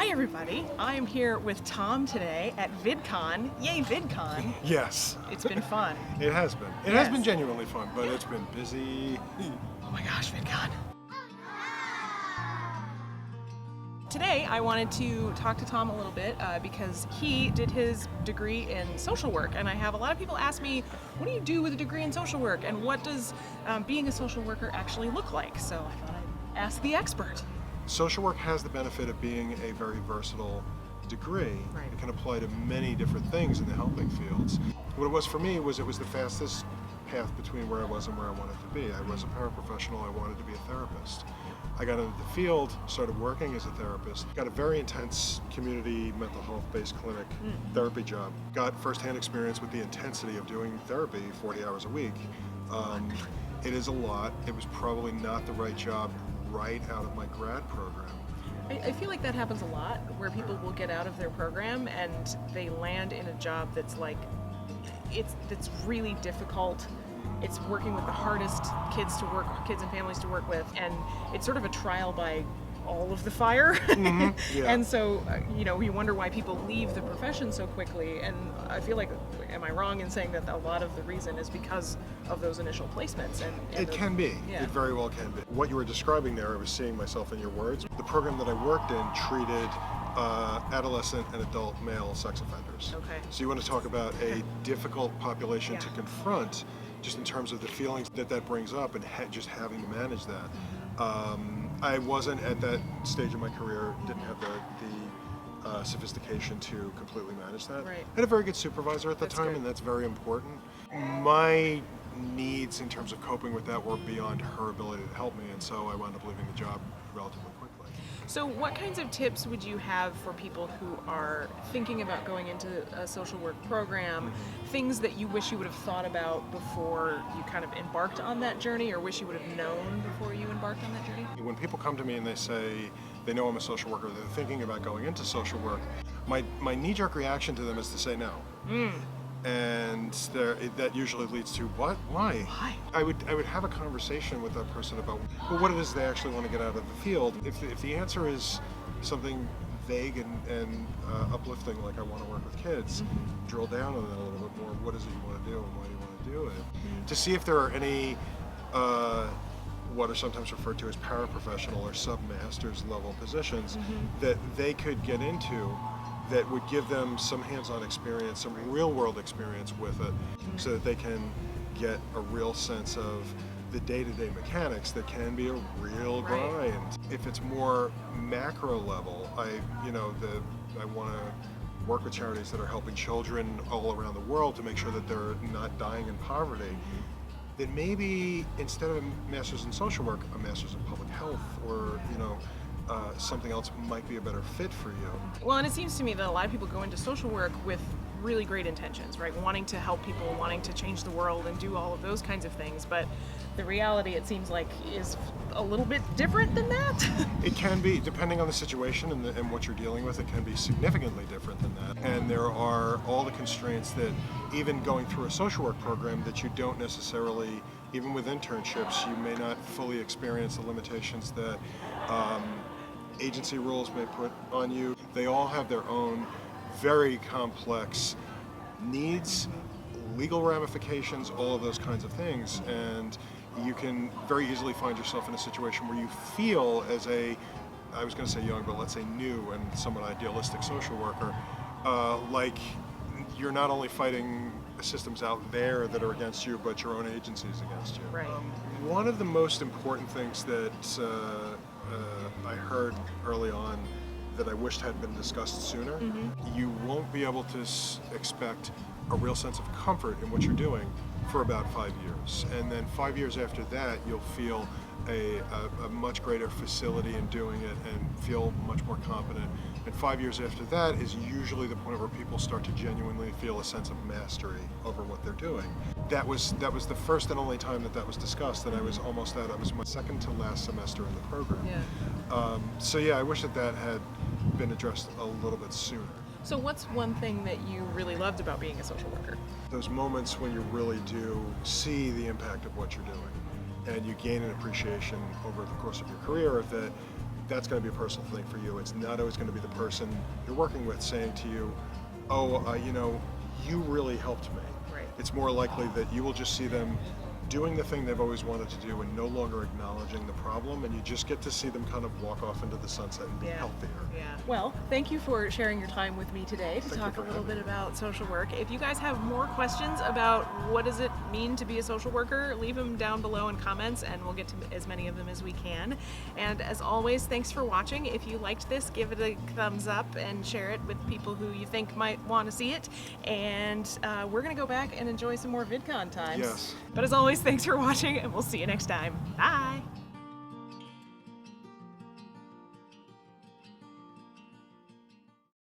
Hi everybody, I am here with Thom today at VidCon. Yay VidCon! Yes. It's been fun. It has been. It has been genuinely fun, but it's been busy. Oh my gosh, VidCon. Today I wanted to talk to Thom a little bit because he did his degree in social work, and I have a lot of people ask me, what do you do with a degree in social work, and what does being a social worker actually look like? So I thought I'd ask the expert. Social work has the benefit of being a very versatile degree. Right. It can apply to many different things in the helping fields. What it was for me was it was the fastest path between where I was and where I wanted to be. I was a paraprofessional, I wanted to be a therapist. I got into the field, started working as a therapist, got a very intense community mental health based clinic therapy job, got firsthand experience with the intensity of doing therapy 40 hours a week. It is a lot. It was probably not the right job right out of my grad program. I feel like that happens a lot, where people will get out of their program and they land in a job that's like, that's really difficult. It's working with the hardest kids and families to work with, and it's sort of a trial by all of the fire. Mm-hmm. Yeah. And so, you wonder why people leave the profession so quickly. And I feel like, am I wrong in saying that a lot of the reason is because of those initial placements? It can be. Yeah. It very well can be. What you were describing there, I was seeing myself in your words. The program that I worked in treated adolescent and adult male sex offenders. Okay. So you want to talk about a difficult population Yeah. to confront, just in terms of the feelings that brings up and just having to manage that. I wasn't at that stage of my career, didn't have the sophistication to completely manage that. Right. I had a very good supervisor at the That's time, good. and that's very important. My needs in terms of coping with that were beyond her ability to help me, and so I wound up leaving the job relatively quickly. So what kinds of tips would you have for people who are thinking about going into a social work program, things that you wish you would have thought about before you kind of embarked on that journey, or wish you would have known before you embarked on that journey? When people come to me and they say they know I'm a social worker, they're thinking about going into social work, my knee-jerk reaction to them is to say no. And that usually leads to, what? Why? Why? I would have a conversation with that person about what it is they actually want to get out of the field. If the answer is something vague and uplifting, like I want to work with kids, drill down on that a little bit more. What is it you want to do, and why do you want to do it? To see if there are any what are sometimes referred to as paraprofessional or sub-master's level positions that they could get into that would give them some hands-on experience, some real-world experience with it, so that they can get a real sense of the day-to-day mechanics that can be a real grind. If it's more macro level, I want to work with charities that are helping children all around the world to make sure that they're not dying in poverty. Then maybe instead of a master's in social work, a master's in public health, or something else might be a better fit for you. Well, and it seems to me that a lot of people go into social work with really great intentions, right? Wanting to help people, wanting to change the world and do all of those kinds of things. But the reality, it seems like, is a little bit different than that. It can be, depending on the situation and what you're dealing with, it can be significantly different than that. And there are all the constraints that even going through a social work program that you don't necessarily, even with internships, you may not fully experience the limitations that agency rules may put on you. They all have their own very complex needs, legal ramifications, all of those kinds of things, and you can very easily find yourself in a situation where you feel as I was going to say young, but let's say new and somewhat idealistic social worker, like you're not only fighting systems out there that are against you, but your own agencies against you. Right. One of the most important things that I heard early on that I wished had been discussed sooner, you won't be able to expect a real sense of comfort in what you're doing for about 5 years. And then 5 years after that, you'll feel a much greater facility in doing it and feel much more competent. And 5 years after that is usually the point where people start to genuinely feel a sense of mastery over what they're doing. That was the first and only time that was discussed, and I was almost at, I was my second to last semester in the program. Yeah. So yeah, I wish that had been addressed a little bit sooner. So what's one thing that you really loved about being a social worker? Those moments when you really do see the impact of what you're doing, and you gain an appreciation over the course of your career of that that's going to be a personal thing for you. It's not always going to be the person you're working with saying to you, oh, you really helped me. Right. It's more likely that you will just see them doing the thing they've always wanted to do and no longer acknowledging the problem, and you just get to see them kind of walk off into the sunset and be healthier. Yeah. Well, thank you for sharing your time with me today to Thank you talk a for little having bit me. about social work. If you guys have more questions about what does it mean to be a social worker, leave them down below in comments and we'll get to as many of them as we can. And as always, thanks for watching. If you liked this, give it a thumbs up and share it with people who you think might want to see it. And we're going to go back and enjoy some more VidCon times. Yes. But as always, thanks for watching and we'll see you next time. Bye!